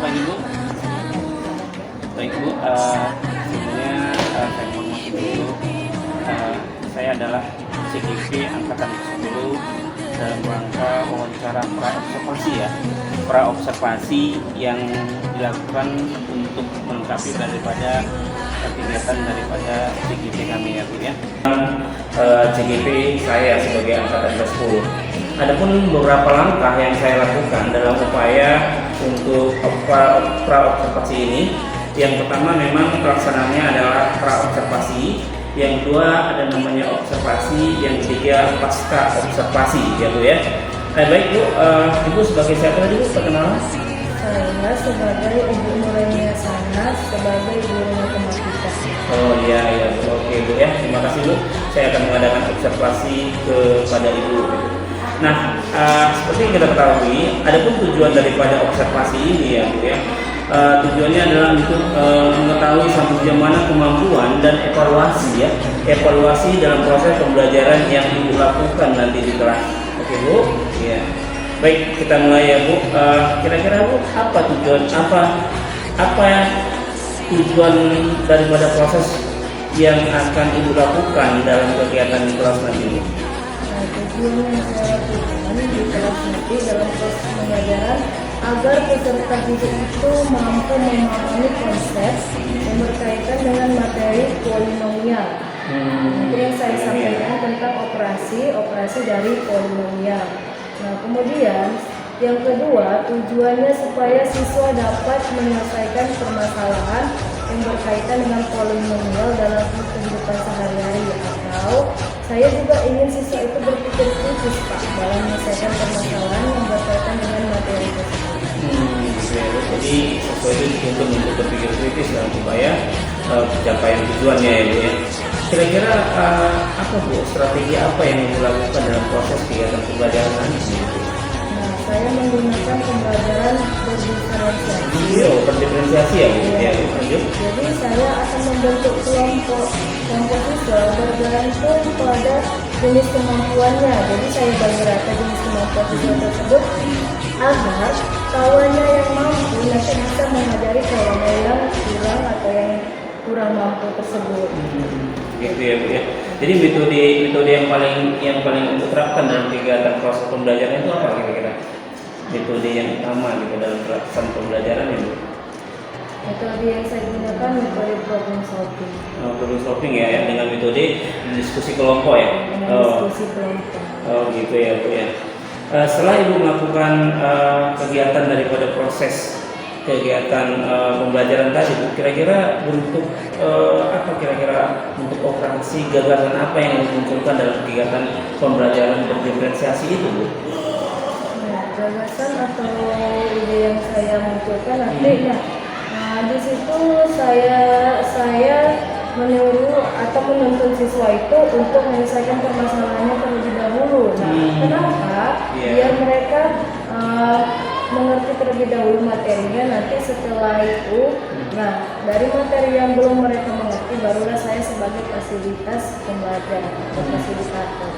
pagi Bu. Baik Bu, sebelumnya saya informasi dulu. Saya adalah CGP Angkatan 10 dalam rangka wawancara pra-observasi ya. Pra-observasi yang dilakukan untuk melengkapi daripada kegiatan daripada CGP kami ya Bu ya. CGP saya sebagai Angkatan 10. Adapun beberapa langkah yang saya lakukan dalam upaya untuk pra-observasi ini. Yang pertama memang pelaksanaannya adalah pra-observasi, yang kedua ada namanya observasi, yang ketiga pasca observasi ya Bu ya. Baik Bu, Ibu sebagai siapa tadi Bu perkenalan? Saya sebagai Ibu Nurenia Sana, sebagai guru matematika. Oh iya Bu, oke Bu ya, terima kasih Bu. Saya akan mengadakan observasi kepada Ibu. Nah, seperti yang kita ketahui, adapun tujuan daripada observasi ini ya Bu ya. Tujuannya adalah untuk mengetahui sampai sejauh mana kemampuan dan evaluasi ya, evaluasi dalam proses pembelajaran yang Ibu lakukan nanti di kelas. Oke Bu, ya. Baik, kita mulai ya Bu. Kira-kira Bu, apa tujuan tujuan daripada proses yang akan Ibu lakukan dalam kegiatan di kelas nanti Bu? Tujuan yang saya lakukan di kelas nanti dalam proses pembelajaran agar peserta didik itu mampu memahami konsep yang berkaitan dengan materi polinomial. Nanti yang saya sampaikan tentang operasi dari polinomial. Nah, kemudian yang kedua, tujuannya supaya siswa dapat menyelesaikan permasalahan yang berkaitan dengan polinomial dalam kehidupan sehari-hari, atau saya juga ingin siswa itu berpikir kritis Pak dalam menyelesaikan permasalahan yang berkaitan dengan materi tersebut. Jadi sesuai itu dituntut untuk berpikir kritis dalam upaya pencapaian tujuannya ya Bu ya. Kira-kira apa Bu, strategi apa yang dilakukan dalam proses kegiatan pembelajaran nanti? Nah, saya menggunakan pembelajaran berdiferensiasi. Berdiferensiasi ya Bu. Ya, lanjut. Jadi saya akan membentuk kelompok siswa bergantung pada jenis kemampuannya. Jadi saya bagi rata jenis kemampuan siswa tersebut agar kawannya yang mampu nanti bisa mengajari kawannya yang kurang atau yang kurang mampu tersebut. Gitu ya Bu ya. Jadi metode yang paling untuk terapkan dalam kegiatan proses pembelajaran itu apa kira-kira? Metode yang utama gitu dalam pelaksanaan pembelajaran itu? Metode yang saya gunakan metode problem solving. Problem solving ya, dengan metode diskusi kelompok ya. Diskusi kelompok. Oh gitu ya Bu ya. Setelah Ibu melakukan kegiatan daripada proses kegiatan pembelajaran tadi, kira-kira bentuk apa kira-kira bentuk operasi gagasan apa yang dimunculkan dalam kegiatan pembelajaran berdiferensiasi itu Bu? Nah, gagasan atau ide yang saya munculkan nanti di situ saya menyuruh atau menuntun siswa itu untuk menyelesaikan permasalahannya terlebih dahulu. Nah, kenapa? Biar mereka mengerti terlebih dahulu materinya. Nanti setelah itu, dari materi yang belum mereka mengerti, barulah saya sebagai fasilitas pembelajaran atau fasilitator.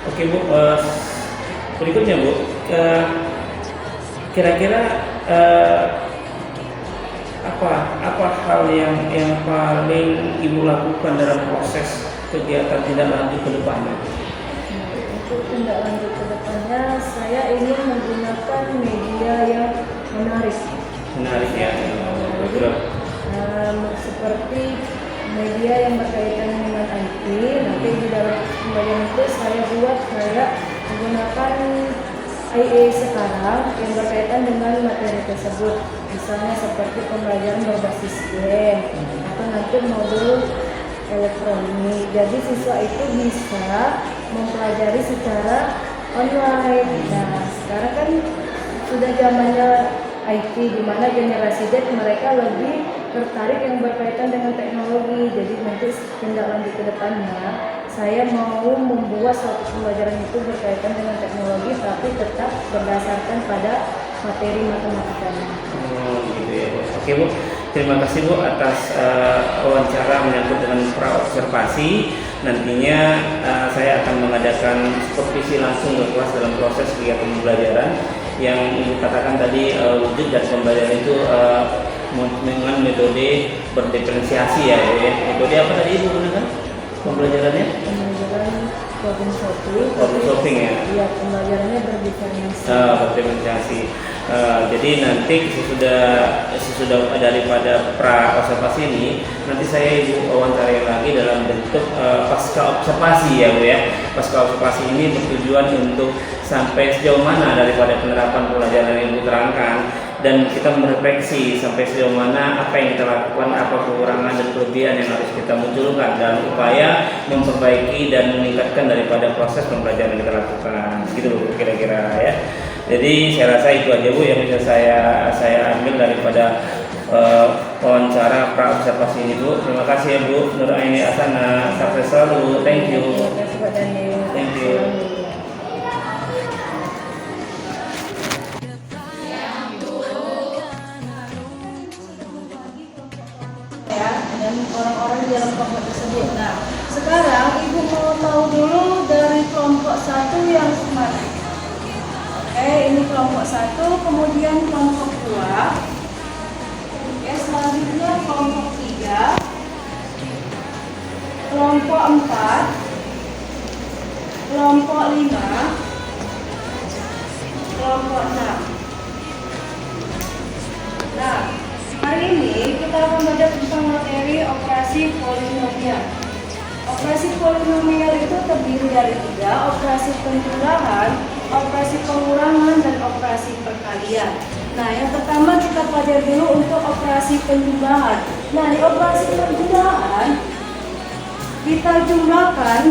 Oke Bu, berikutnya Bu, kira-kira apa hal yang paling Ibu lakukan dalam proses kegiatan tindak lanjut ke depannya? Untuk tindak lanjut ke depannya, saya ingin menggunakan media yang menarik. Menarik ya. Seperti media yang berkaitan dengan IT. Nanti di dalam pembelajaran itu saya menggunakan IA sekarang yang berkaitan dengan materi tersebut, misalnya seperti pembelajaran berbasis game atau nanti modul elektronik. Jadi siswa itu bisa mempelajari secara online. Nah, sekarang kan sudah zamannya IT, di mana generasi Z mereka lebih tertarik yang berkaitan dengan teknologi. Jadi nanti tindak lanjut ke depannya saya mau membuat suatu pembelajaran itu berkaitan dengan teknologi, tapi tetap berdasarkan pada materi matematikanya. Gitu ya Bu. Oke Bu, terima kasih Bu atas wawancara menyangkut dengan pra-observasi. Nantinya saya akan mengadakan supervisi langsung ke kelas dalam proses kegiatan pembelajaran. yang Ibu katakan tadi wujud dan pembelajaran itu dengan metode berdiferensiasi ya Bu ya. Metode apa tadi Ibu gunakan pembelajarannya? Pembelajaran problem solving. Problem solving ya. Iya, pembelajarannya berdiferensiasi. Berdiferensiasi. Jadi nanti sesudah daripada pra observasi ini, nanti saya Ibu wawancarai lagi dalam bentuk pasca observasi ya Bu ya. Pasca observasi ini bertujuan untuk sampai sejauh mana daripada penerapan pelajaran yang Ibu terangkan, dan kita merefleksi sampai sejauh mana apa yang kita lakukan, apa kekurangan dan kelebihan yang harus kita munculkan dalam upaya memperbaiki dan meningkatkan daripada proses pembelajaran yang kita lakukan. Gitu Bu kira-kira ya. Jadi saya rasa itu aja Bu yang bisa saya ambil daripada wawancara pra observasi ini Bu. Terima kasih ya Bu Nur Aini Asana, sukses selalu. Thank you. Terima kasih Pak Daniel. Thank you. Ya, dan orang-orang di dalam kelompok tersebut. Nah, sekarang Ibu mau tahu dulu dari kelompok 1 yang mana? Oke, ini kelompok 1, kemudian kelompok 2. Oke, selanjutnya kelompok 3, kelompok 4, kelompok 5, kelompok 6. Nah, hari ini kita akan belajar tentang materi operasi polinomial. Operasi polinomial itu terdiri dari 3, operasi penjumlahan, operasi pengurangan, dan operasi perkalian. Nah, yang pertama kita pelajari dulu untuk operasi penjumlahan. Nah, di operasi penjumlahan kita jumlahkan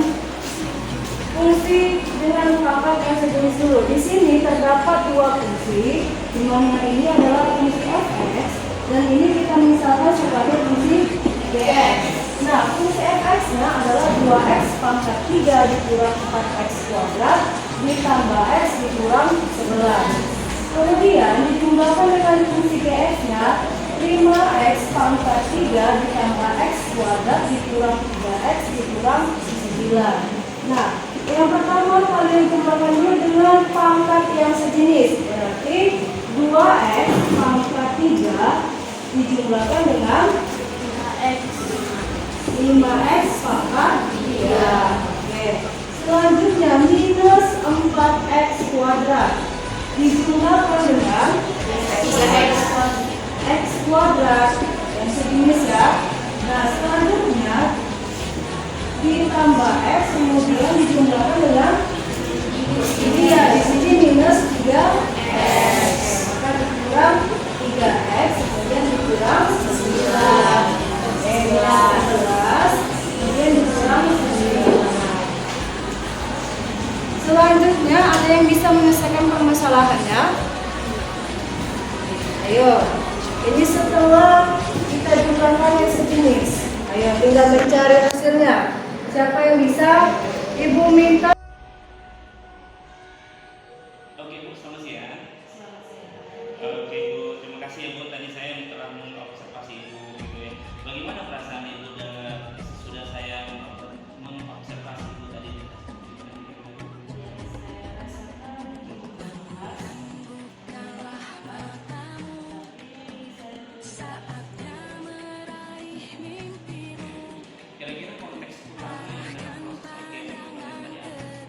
fungsi dengan pangkat yang sejenis dulu. Di sini terdapat 2 fungsi, di mana ini adalah fungsi fx dan ini kita misalkan sebagai fungsi gx. Nah, fungsi fx-nya adalah 2x pangkat 3 dikurang 4x kuadrat ditambah x dikurang 11. Kemudian dijumlahkan dengan fungsi gx-nya 5x pangkat 3 ditambah x kuadrat dikurang 3x dikurang 9. Nah, yang pertama kalian jumlahkan dulu dengan pangkat yang sejenis. Berarti 2x pangkat 3 dijumlahkan dengan 5x pangkat 3. Oke. Selanjutnya minus 4x kuadrat dijumlahkan dengan x kuadrat yang sejenis ya. Nah, selanjutnya ditambah x kemudian dijumlahkan dengan ini ya, di sini minus 3x, maka dikurang 3x kemudian dikurang 9. Oke, 11 kemudian dikurang 9. Selanjutnya ada yang bisa menyelesaikan permasalahannya? Ayo, ini setelah kita jumlahkan yang sejenis. Ayo, tinggal mencari hasilnya. Siapa yang bisa? Ibu minta. Oke Bu, selamat siang. Oke Bu, terima kasih ya Bu. Tadi saya telah mengobservasi Ibu gitu ya. Bagaimana perasaan Ibu sudah saya mengobservasi Ibu tadi? Kira-kira konteks utama yang dalam proses PKM tadi apa?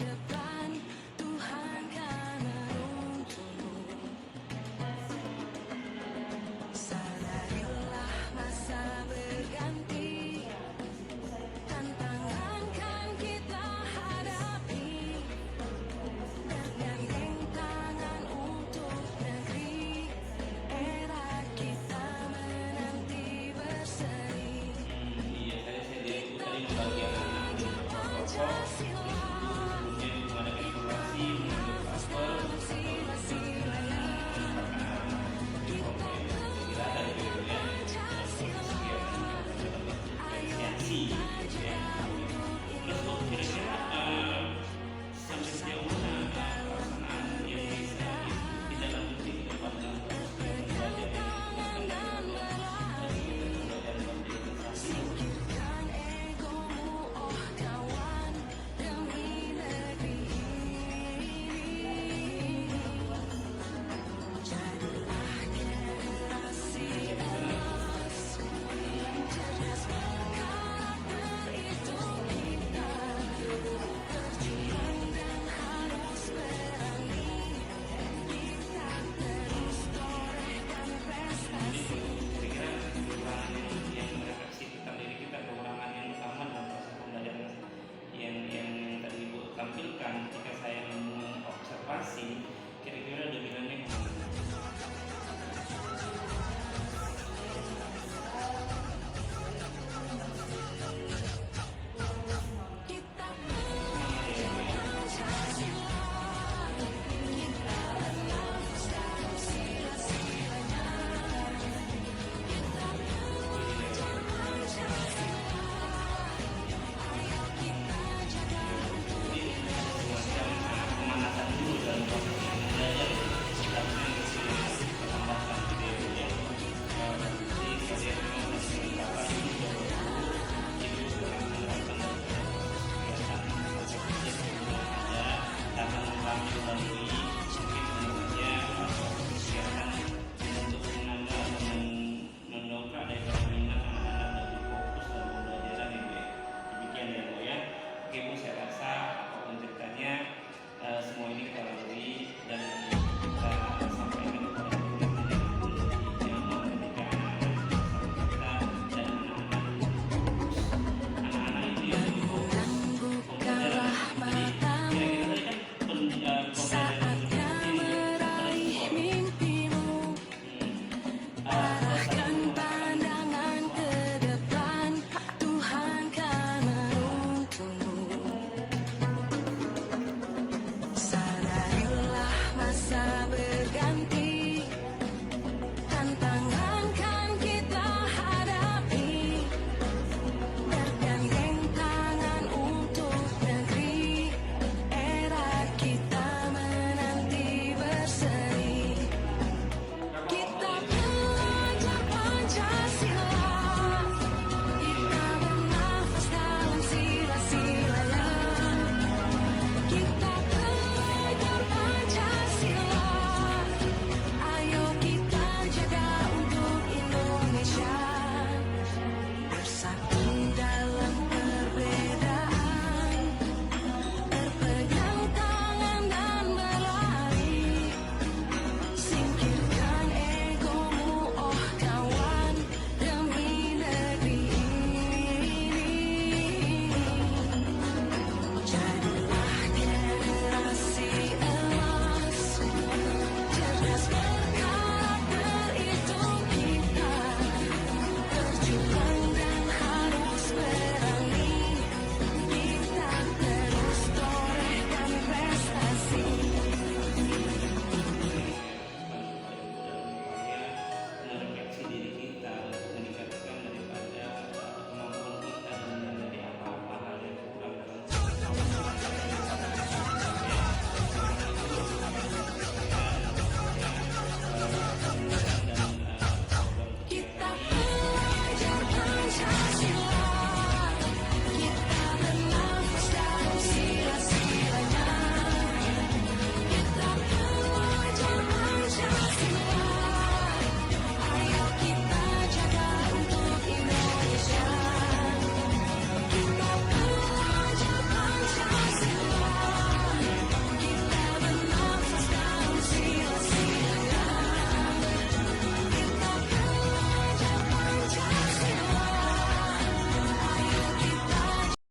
biasa apapun ceritanya, semua ini kita lalui dan kita sampaikan